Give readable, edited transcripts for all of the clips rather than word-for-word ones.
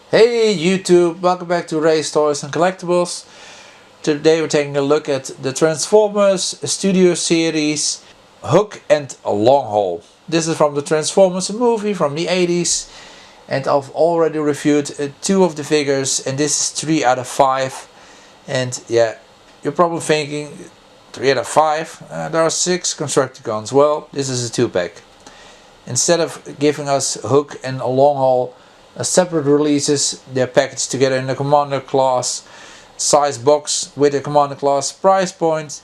Hey YouTube, welcome back to Ray's Toys and Collectibles. Today we're taking a look at the Transformers Studio Series Hook and Long Haul. This is from the Transformers movie from the 80s, and I've already reviewed 2 of the figures, and this is 3 out of 5. And yeah, you're probably thinking 3 out of 5, there are 6 Constructicons. Well, this is a 2-pack. Instead of giving us Hook and a Long Haul as separate releases, they're packaged together in a Commander class size box with a Commander class price point,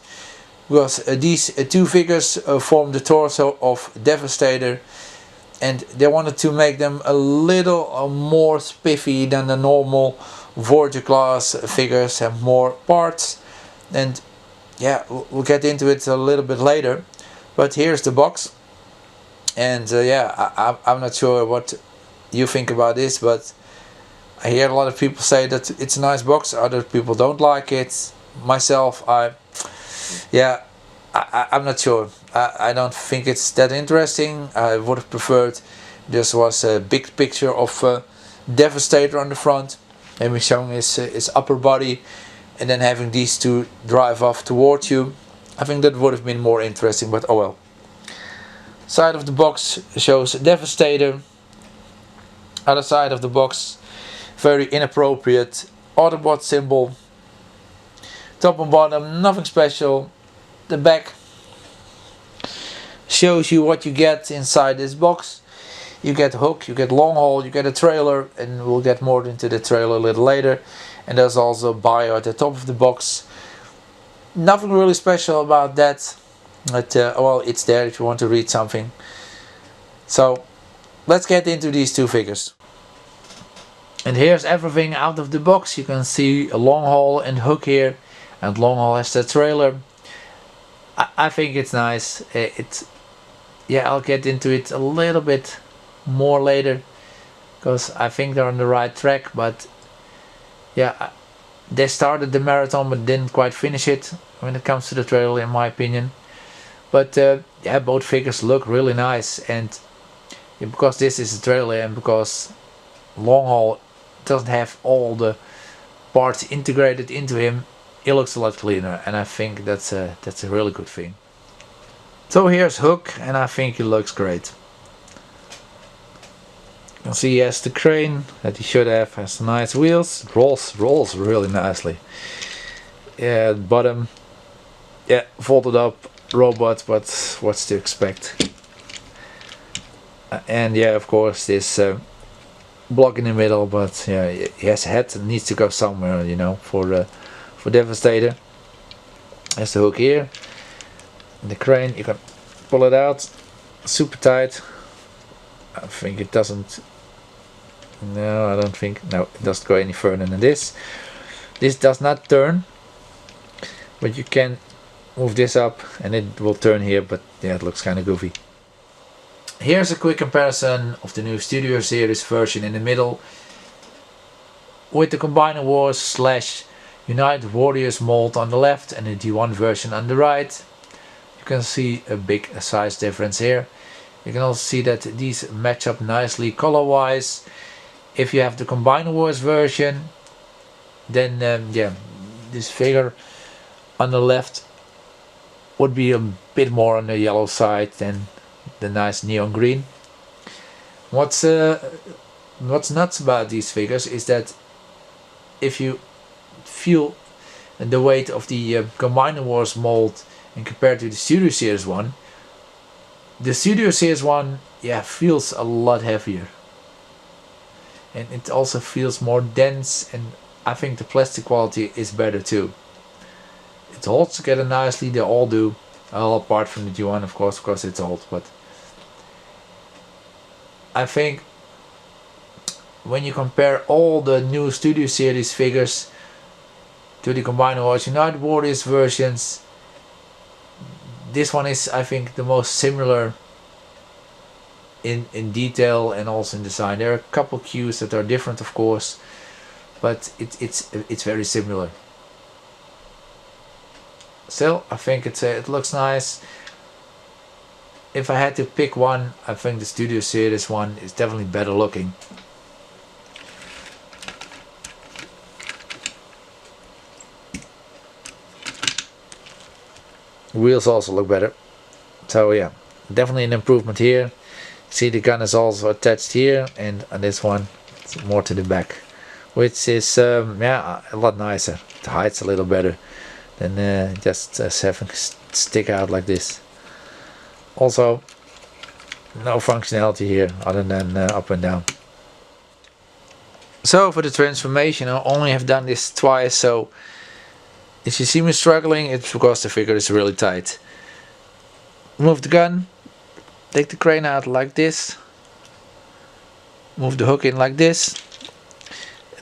because these 2 figures form the torso of Devastator, and they wanted to make them a little more spiffy than the normal Voyager class figures, have more parts. And yeah, we'll get into it a little bit later, but here's the box. And yeah, I'm not sure what you think about this, but I hear a lot of people say that it's a nice box. Other people don't like it. Myself, I'm not sure. I don't think it's that interesting. I would have preferred this was a big picture of Devastator on the front, and we're showing his upper body, and then having these 2 drive off towards you. I think that would have been more interesting, but oh well. Side of the box shows Devastator. Other side of the box, very inappropriate Autobot symbol. Top and bottom, nothing special. The back shows you what you get inside this box. You get Hook, you get Long Haul, you get a trailer, and we'll get more into the trailer a little later. And there's also a bio at the top of the box. Nothing really special about that. But well, it's there if you want to read something. So let's get into these 2 figures. And here's everything out of the box. You can see a Long Haul and Hook here, and Long Haul has the trailer. I think it's nice. Yeah, I'll get into it a little bit more later, because I think they're on the right track. But yeah, they started the marathon but didn't quite finish it when it comes to the trailer, in my opinion. But yeah, both figures look really nice, and because this is a trailer and because Long Haul doesn't have all the parts integrated into him, it looks a lot cleaner, and I think that's a really good thing. So here's Hook, and I think he looks great. You can see he has the crane that he should have, has nice wheels, rolls really nicely. Yeah, bottom, yeah, folded up robot, but what's to expect. And yeah, of course this block in the middle, but yeah, he has a head that needs to go somewhere, you know, for Devastator. There's the Hook here, and the crane, you can pull it out super tight. I think it doesn't, no, I don't think, no, it doesn't go any further than this. This does not turn, but you can move this up and it will turn here, but yeah, it looks kind of goofy. Here's a quick comparison of the new Studio Series version in the middle, with the Combiner Wars / United Warriors mold on the left and the D1 version on the right. You can see a big size difference here. You can also see that these match up nicely color wise. If you have the Combiner Wars version, then yeah, this figure on the left would be a bit more on the yellow side than the nice neon green. What's nuts about these figures is that if you feel the weight of the Combiner Wars mold and compared to the Studio Series one, the Studio Series one, yeah, feels a lot heavier, and it also feels more dense, and I think the plastic quality is better too. It holds together nicely, they all do, all apart from the G1 of course, because it's old, but I think when you compare all the new Studio Series figures to the Combiner Wars United Warriors versions, this one is, I think, the most similar in detail and also in design. There are a couple cues that are different of course, but it's very similar. Still, I think it looks nice. if I had to pick one, I think the Studio Series one is definitely better looking. Wheels also look better. So yeah, definitely an improvement here. See, the gun is also attached here, and on this one it's more to the back, which is yeah, a lot nicer. It hides a little better than just having stick out like this. Also, no functionality here other than up and down. So for the transformation, I only have done this twice, so if you see me struggling, it's because the figure is really tight. Move the gun, take the crane out like this, move the hook in like this.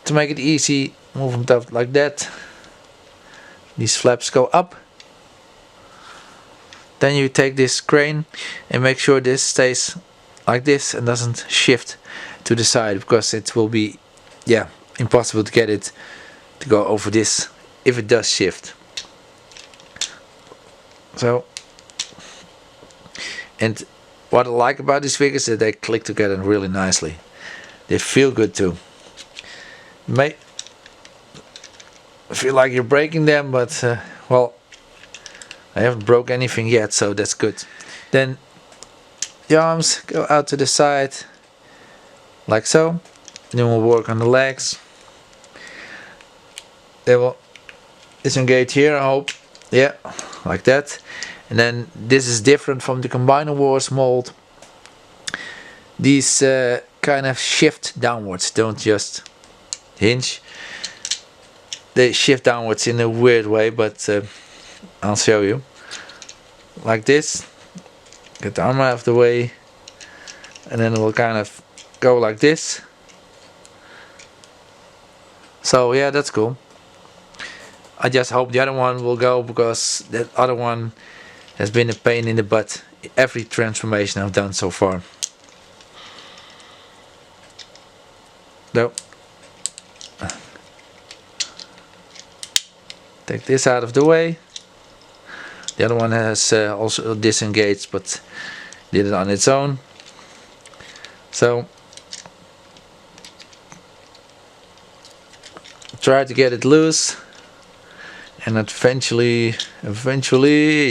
To make it easy, move them up like that. These flaps go up. Then you take this crane and make sure this stays like this and doesn't shift to the side, because it will be, yeah, impossible to get it to go over this if it does shift. So, and what I like about these figures is that they click together really nicely. They feel good too. You may feel like you're breaking them, but well, I haven't broke anything yet, so that's good. Then the arms go out to the side like so. Then we'll work on the legs. They will disengage here, I hope. Yeah, like that. And then this is different from the Combiner Wars mold. These kind of shift downwards, don't just hinge. They shift downwards in a weird way, but I'll show you. Like this. Get the arm out of the way. And then it will kind of go like this. So yeah, that's cool. I just hope the other one will go, because that other one has been a pain in the butt every transformation I've done so far. No. Take this out of the way. The other one has also disengaged, but did it on its own. So try to get it loose, and eventually,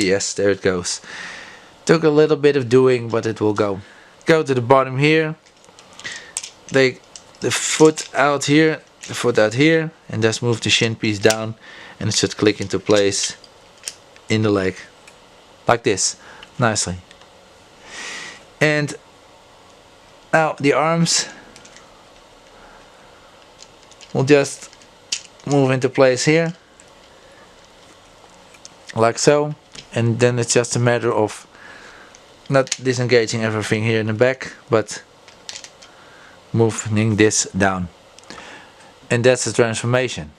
yes, there it goes. Took a little bit of doing, but it will go. Go to the bottom here. Take the foot out here, the foot out here, and just move the shin piece down, and it should click into place in the leg, like this, nicely. And now the arms will just move into place here, like so, and then it's just a matter of not disengaging everything here in the back, but moving this down. And that's the transformation.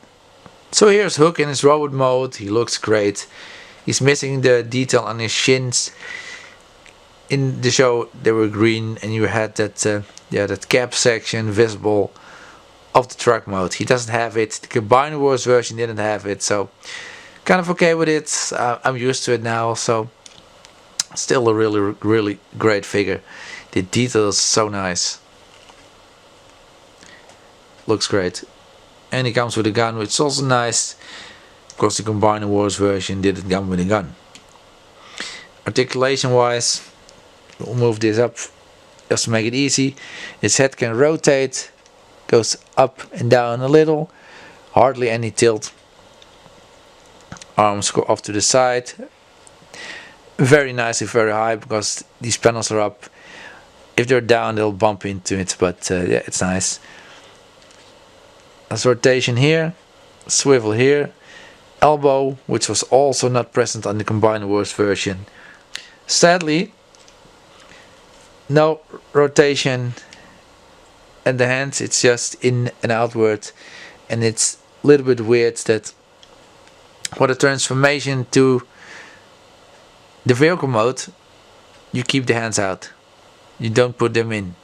So here's Hook in his robot mode. He looks great. He's missing the detail on his shins. In the show they were green, and you had that that cap section visible of the truck mode. He doesn't have it. The Combiner Wars version didn't have it, so kind of okay with it. I'm used to it now, so still a really great figure. The detail is so nice. Looks great. And he comes with a gun, which is also nice, because the Combiner Wars version didn't come with a gun. Articulation wise, we'll move this up just to make it easy. Its head can rotate, goes up and down a little, hardly any tilt. Arms go off to the side, very nicely, very high, because these panels are up. If they're down, they'll bump into it, but yeah, it's nice. There's rotation here, swivel here, elbow, which was also not present on the Combiner Wars version. Sadly, no rotation at the hands, it's just in and outward, and it's a little bit weird that for the transformation to the vehicle mode, you keep the hands out, you don't put them in.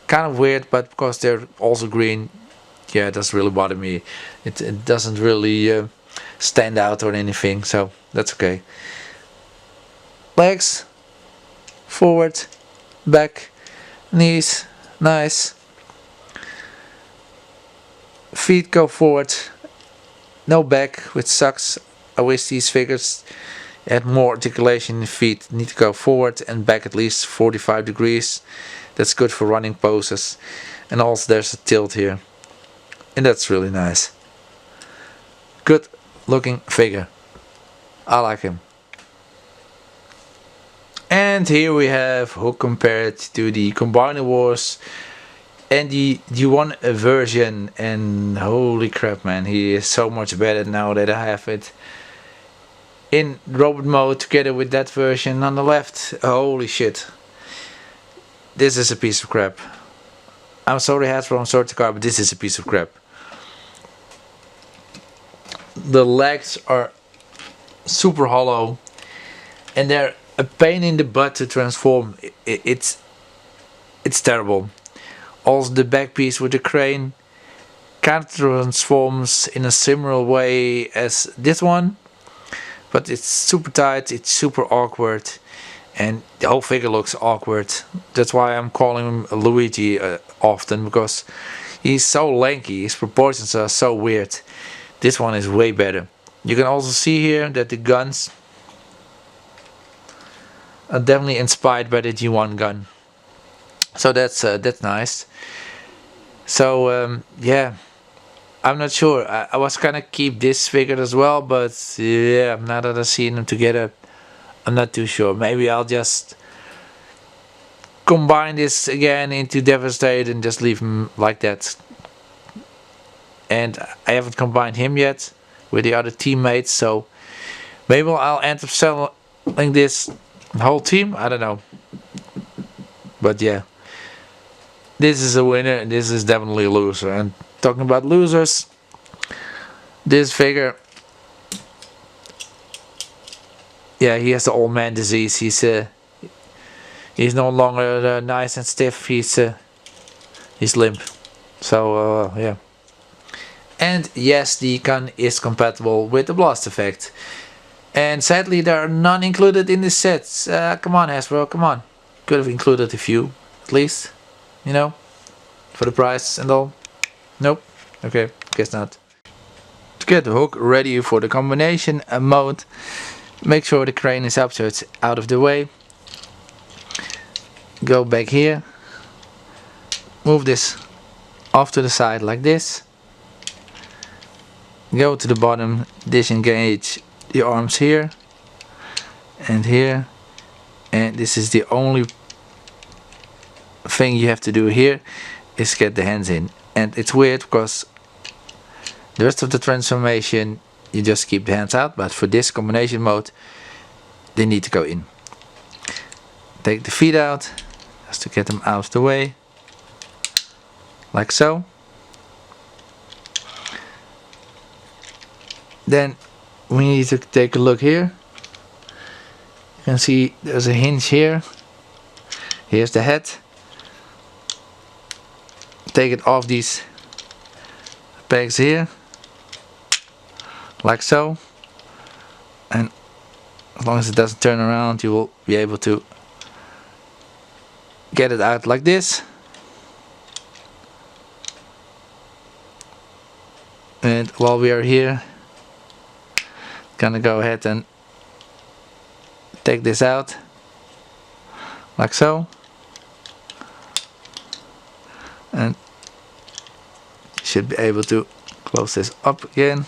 Kind of weird, but because they're also green, yeah, it doesn't really bother me. It doesn't really stand out or anything, so that's okay. Legs, forward, back, knees, nice. Feet go forward, no back, which sucks. I wish these figures add more articulation in the feet. Need to go forward and back at least 45 degrees. That's good for running poses. And also there's a tilt here, and that's really nice. Good looking figure. I like him. And here we have Hook compared to the Combiner Wars and the one version, and holy crap man, he is so much better now that I have it in robot mode together with that version on the left. Holy shit. This is a piece of crap. I'm sorry Hasbro, I'm sorry Takara, but this is a piece of crap. The legs are super hollow and they're a pain in the butt to transform. It's terrible. Also the back piece with the crane kind of transforms in a similar way as this one, but it's super tight, it's super awkward, and the whole figure looks awkward. That's why I'm calling him Luigi often, because he's so lanky, his proportions are so weird. This one is way better. You can also see here that the guns are definitely inspired by the G1 gun. So that's nice. So yeah, I'm not sure. I was gonna keep this figure as well, but yeah, now that I've seen them together, I'm not too sure. Maybe I'll just combine this again into Devastate and just leave him like that. And I haven't combined him yet with the other teammates, so maybe I'll end up selling this whole team. I don't know. But yeah, this is a winner and this is definitely a loser. And talking about losers, this figure, yeah, he has the old man disease. He's no longer nice and stiff. He's limp. So yeah. And yes, the gun is compatible with the blast effect. And sadly there are none included in this set. Come on Hasbro, come on. Could have included a few, at least. You know, for the price and all. Nope. Okay, guess not. To get the hook ready for the combination mode, make sure the crane is up so it's out of the way. Go back here. Move this off to the side like this. Go to the bottom, disengage the arms here and here, and this is the only thing you have to do here, is get the hands in. And it's weird because the rest of the transformation you just keep the hands out, but for this combination mode they need to go in. Take the feet out just to get them out of the way, like so. Then we need to take a look here. You can see there's a hinge here. Here's the head. Take it off these pegs here, like so. And as long as it doesn't turn around, you will be able to get it out like this. And while we are here, gonna go ahead and take this out like so, and you should be able to close this up again,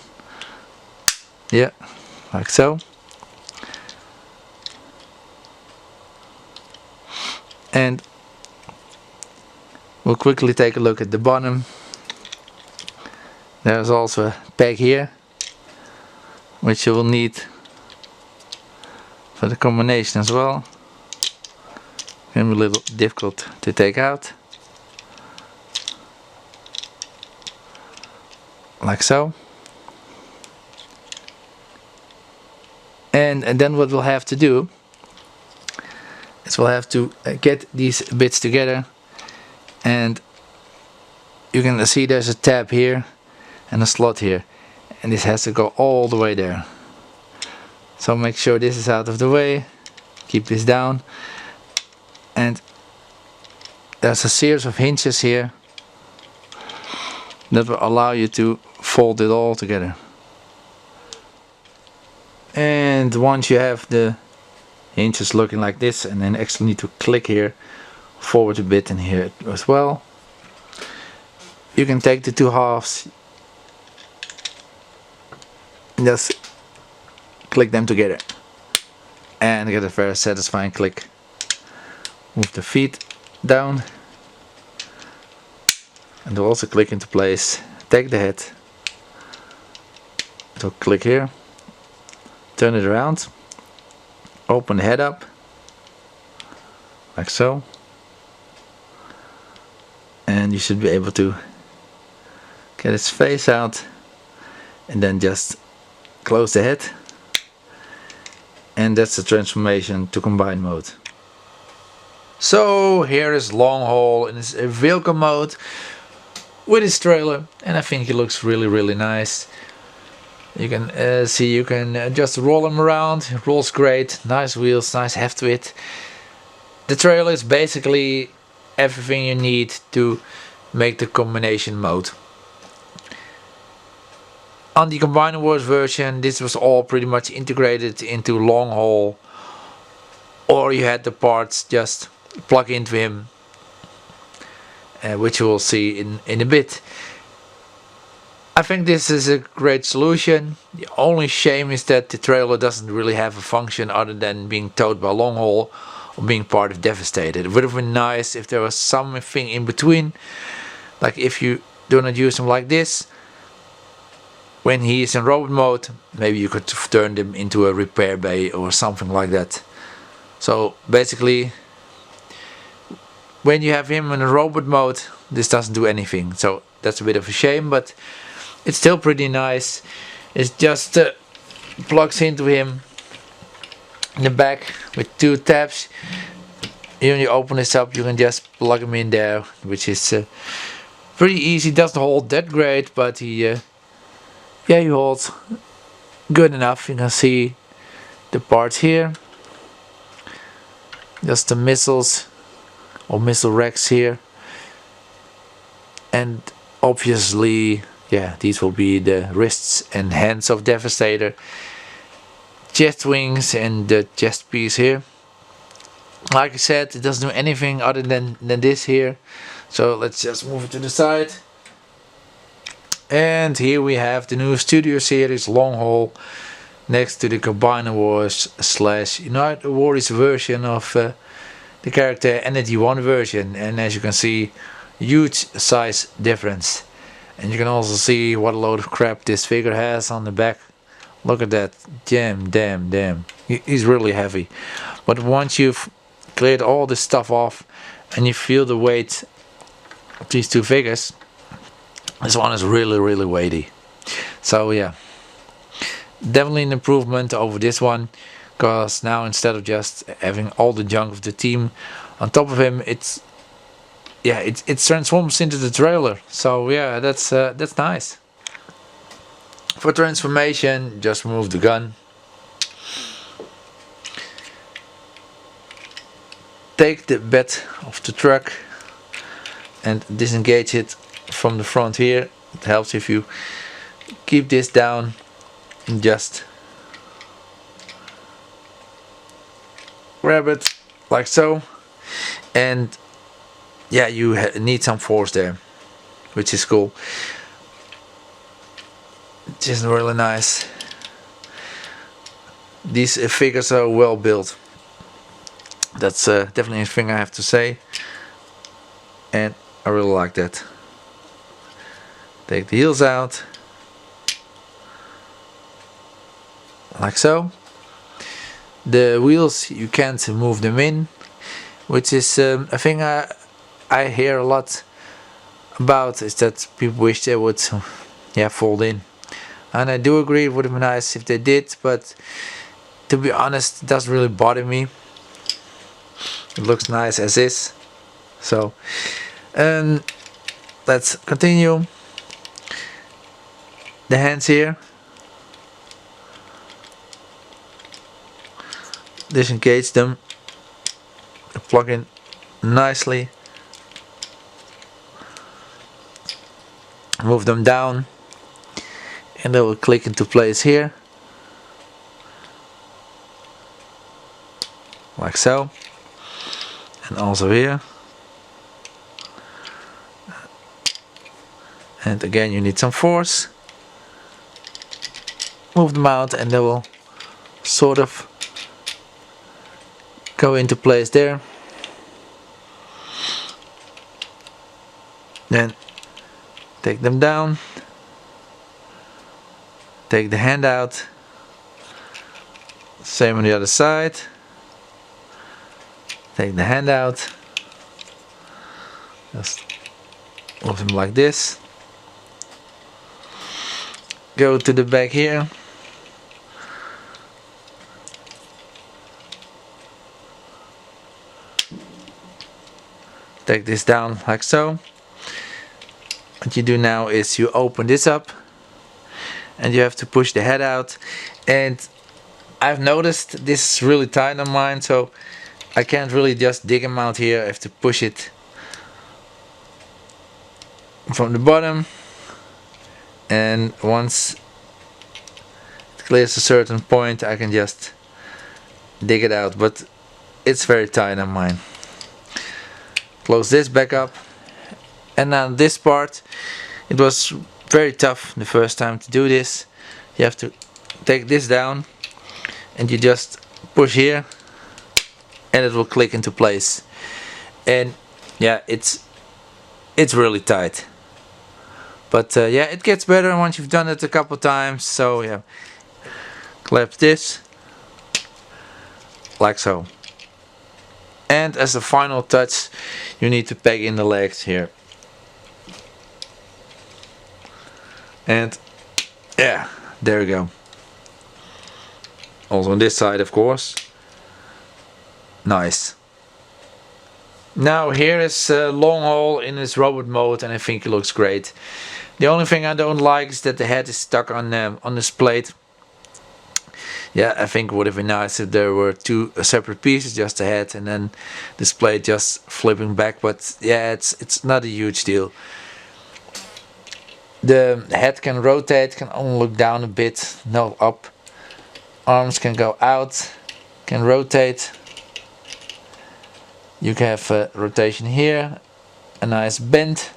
yeah, like so. And we'll quickly take a look at the bottom. There's also a peg here which you will need for the combination as well. Can be a little difficult to take out, like so. And then what we'll have to do is we'll have to get these bits together, and you can see there's a tab here and a slot here, and this has to go all the way there. So make sure this is out of the way, keep this down, and there's a series of hinges here that will allow you to fold it all together. And And once you have the hinges looking like this, and then actually need to click here forward a bit and here as well, you can take the two halves and just click them together and get a very satisfying click. Move the feet down and they'll also click into place. Take the head, so click here, turn it around, open the head up like so, and you should be able to get its face out, and then just close the head, and that's the transformation to combine mode. So here is Long Haul in its vehicle mode with its trailer, and I think it looks really nice. You can see you can just roll him around. It rolls great, nice wheels, nice heft to it. The trailer is basically everything you need to make the combination mode. On the Combiner Wars version, this was all pretty much integrated into Long Haul, or you had the parts just plug into him, which you will see in a bit. I think this is a great solution. The only shame is that the trailer doesn't really have a function other than being towed by Long Haul or being part of Devastated. It would have been nice if there was something in between, like if you do not use him like this, when he is in robot mode, maybe you could turn him into a repair bay or something like that. So basically, when you have him in a robot mode, this doesn't do anything. So that's a bit of a shame, but it's still pretty nice. It just plugs into him in the back with two tabs. When you open this up, you can just plug him in there, which is pretty easy. Doesn't hold that great, but he holds good enough. You can see the parts here, just the missiles or missile racks here, and obviously these will be the wrists and hands of Devastator, chest wings and the chest piece here. Like I said, it doesn't do anything other than this here, so let's just move it to the side. And here we have the new Studio Series Long Haul next to the Combiner Wars / United Warriors version of the character and the D1 version. And as you can see, huge size difference. And you can also see what a load of crap this figure has on the back. Look at that. Damn. He's really heavy. But once you've cleared all this stuff off and you feel the weight of these two figures, this one is really weighty. So yeah, definitely an improvement over this one, because now instead of just having all the junk of the team on top of him, it transforms into the trailer. So yeah, that's nice. For transformation, just remove the gun, take the bed of the truck and disengage it from the front here. It helps if you keep this down and just grab it like so, and yeah, you need some force there, which is cool. It's just really nice. These figures are well built. That's definitely a thing I have to say, and I really like that. Take the heels out like so. The wheels, you can't move them in, which is a thing I hear a lot about, is that people wish they would fold in. And I do agree, it would have been nice if they did, but to be honest, it doesn't really bother me. It looks nice as is. So let's continue. The hands here, disengage them, plug in nicely, move them down, and they will click into place here. like so, and also here. And again you need some force. Move them out and they will sort of go into place there. Then take them down. Take the hand out. Same on the other side. Take the hand out. Just move them like this. Go to the back here. Take this down like so. What you do now is you open this up and you have to push the head out, and I've noticed this is really tight on mine, so I can't really just dig them out here. I have to push it from the bottom, and once it clears a certain point I can just dig it out, but it's very tight on mine. Close this back up, and now this part, it was very tough the first time to do this. You have to take this down and you just push here and it will click into place. And yeah, it's really tight, but yeah, it gets better once you've done it a couple times. So yeah, clamp this like so, and as a final touch you need to peg in the legs here. And yeah, there we go. Also on this side, of course. Nice. Now here is Long Haul in its robot mode, and I think it looks great. The only thing I don't like is that the head is stuck on this plate. Yeah, I think it would have been nice if there were two separate pieces, just the head and then this plate just flipping back. But yeah, it's not a huge deal. The head can rotate, can only look down a bit, no up. Arms can go out, can rotate. You can have a rotation here, a nice bend.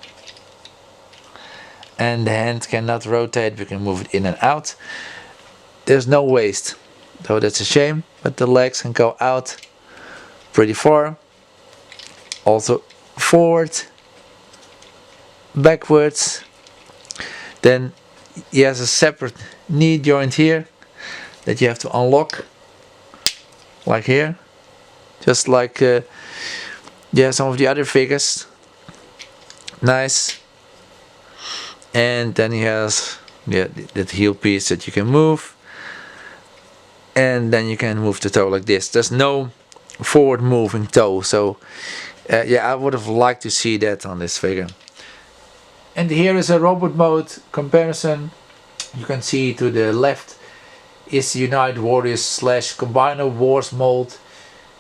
And the hand cannot rotate, we can move it in and out. There's no waist, so that's a shame, but the legs can go out pretty far. Also forward, backwards. Then he has a separate knee joint here that you have to unlock, like here, just like yeah, some of the other figures. Nice. And then he has that heel piece that you can move, and then you can move the toe like this. There's no forward moving toe, so yeah, I would have liked to see that on this figure. And here is a robot mode comparison. You can see to the left is the Unite Warriors / Combiner Wars mold.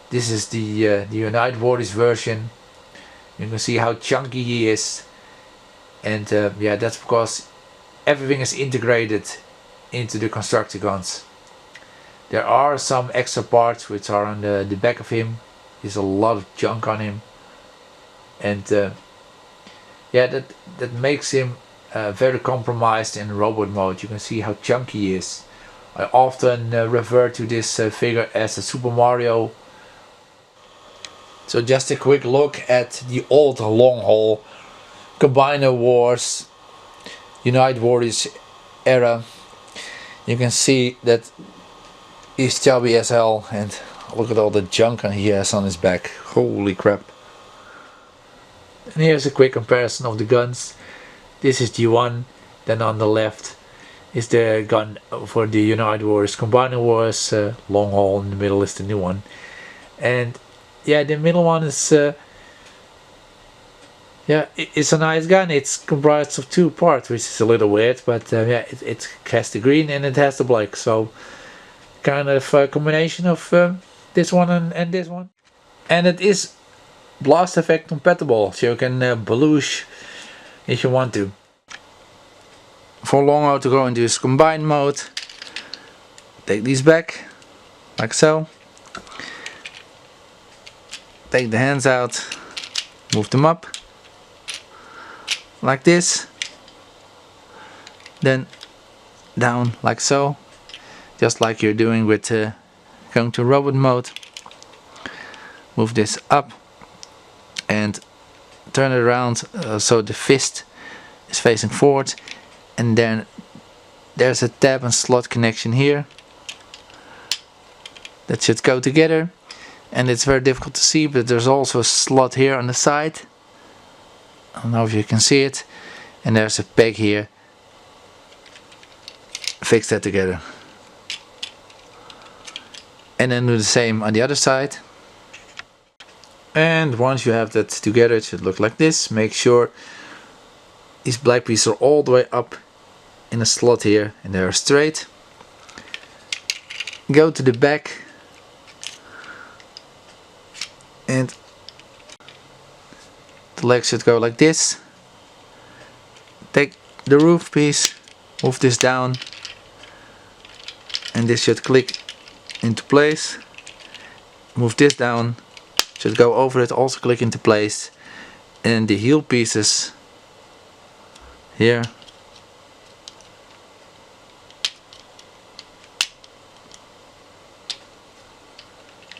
This is the Unite Warriors version. You can see how chunky he is, and yeah, that's because everything is integrated into the Constructicons. There are some extra parts which are on the back of him. There's a lot of junk on him, and yeah, that makes him very compromised in robot mode. You can see how chunky he is. I often refer to this figure as a Super Mario. So just a quick look at the old Long Haul Combiner Wars Unite Warriors era. You can see that he's chubby as hell, and look at all the junk he has on his back. Holy crap. And here's a quick comparison of the guns. This is the one, then on the left is the gun for the Unite Wars Combiner Wars Long Haul. In the middle is the new one, and yeah, the middle one is yeah, it's a nice gun. It's comprised of two parts, which is a little weird, but yeah, it has the green and it has the black, so kind of a combination of this one and this one. And it is blast effect compatible, so you can baloosh if you want to. For Long Haul to go into this combine mode, take these back like so, take the hands out, move them up like this, then down like so, just like you're doing with going to robot mode. Move this up and turn it around so the fist is facing forward, and then there's a tab and slot connection here that should go together, and it's very difficult to see, but there's also a slot here on the side. I don't know if you can see it, and there's a peg here. Fix that together, and then do the same on the other side. And once you have that together, it should look like this. Make sure these black pieces are all the way up in a slot here and they're straight. Go to the back and the legs should go like this. Take the roof piece, move this down, and this should click into place. Move this down, should go over it, also click into place, and the heel pieces here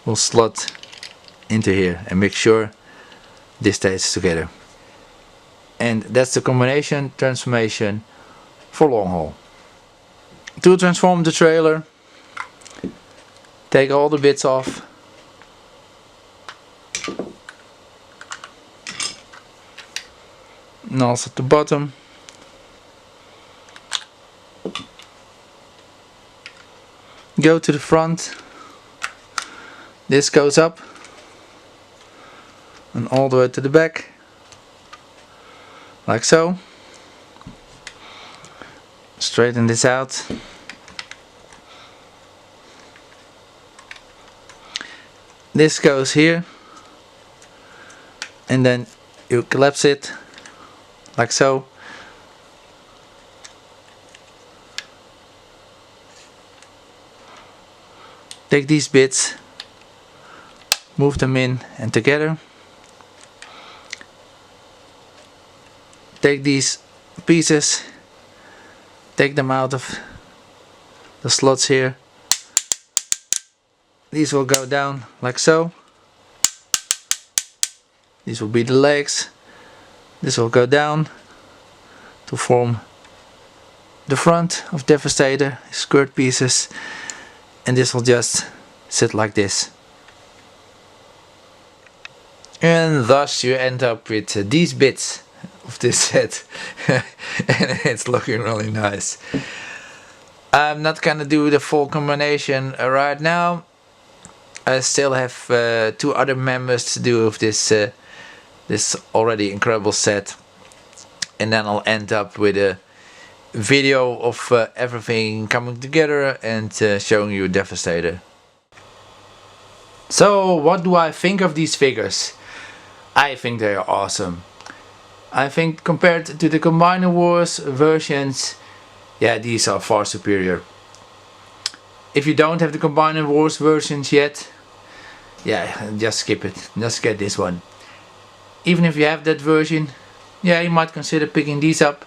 will slot into here, and make sure this stays together. And that's the combination transformation for long haul. To transform the trailer, take all the bits off, and also at the bottom. Go to the front. This goes up and all the way to the back, like so. Straighten this out. This goes here, and then you collapse it like so. Take these bits, move them in and together. Take these pieces, take them out of the slots here. These will go down like so. These will be the legs. This will go down to form the front of Devastator, skirt pieces, and this will just sit like this. And thus you end up with these bits of this set. And it's looking really nice. I'm not gonna do the full combination right now. I still have 2 other members to do of this this already incredible set, and then I'll end up with a video of everything coming together and showing you Devastator. So what do I think of these figures? I think they are awesome. I think compared to the Combiner Wars versions, yeah, these are far superior. If you don't have the Combiner Wars versions yet, yeah, just skip it. Just get this one. Even if you have that version, yeah, you might consider picking these up.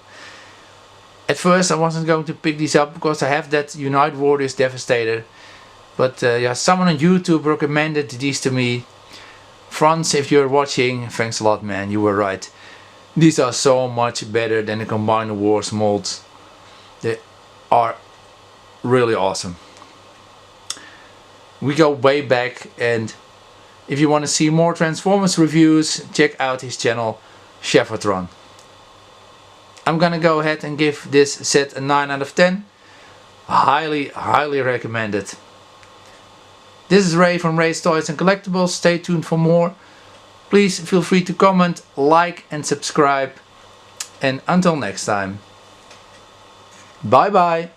At first I wasn't going to pick these up because I have that Unite Warriors Devastator. But yeah, someone on YouTube recommended these to me. Franz, if you're watching, thanks a lot, man, you were right. These are so much better than the Combiner Wars molds. They are really awesome. We go way back, and if you want to see more Transformers reviews, check out his channel, Chefatron. I'm gonna go ahead and give this set a 9 out of 10. Highly recommend it. This is Ray from Ray's Toys and Collectibles. Stay tuned for more. Please feel free to comment, like and subscribe. And until next time. Bye bye.